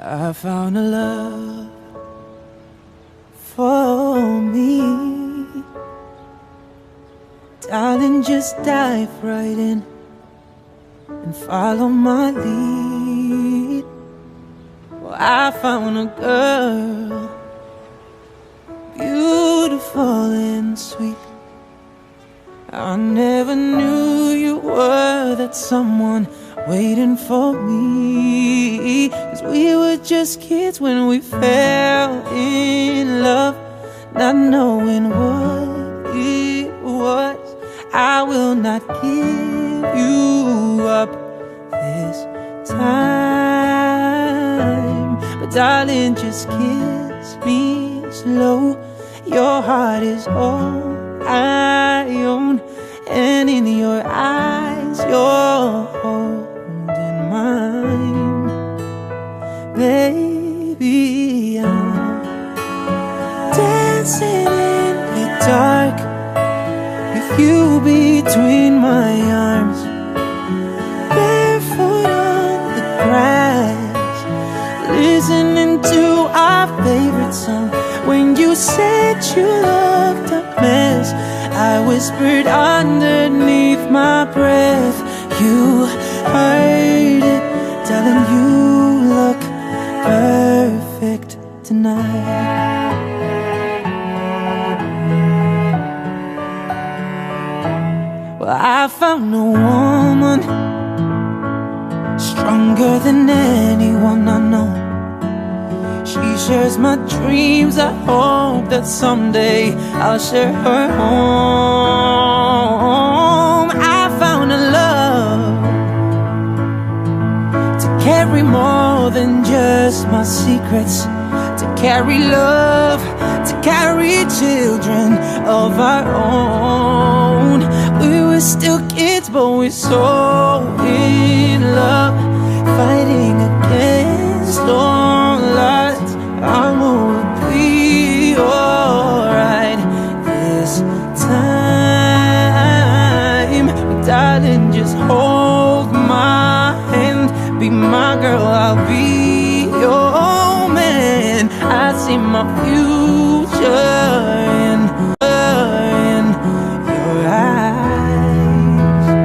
I found a love for me. Darling, just dive right in and follow my lead. Well, I found a girl, beautiful and sweet. I never knew you were that someone waiting for me. 'Cause we were just kids when we fell in love, not knowing what it was. I will not give you up this time, but darling, just kiss me slow. Your heart is all I own, and in your eyes you're holding mine. Baby, I'm dancing in the dark with you between my arms, barefoot on the grass, listening to our favorite song. When you said you loved a mess, I whispered underneath my breath. You heard it, darling, you look perfect tonight. Well, I found a woman stronger than anyone I know. She shares my dreams. I hope that someday I'll share her home. I found a love to carry more than just my secrets, to carry love, to carry children of our own. We were still kids, but we're so in love, fighting against all odds. I know we'll be alright this time. But darling, just hold my hand, be my girl, I'll be your man. I see my future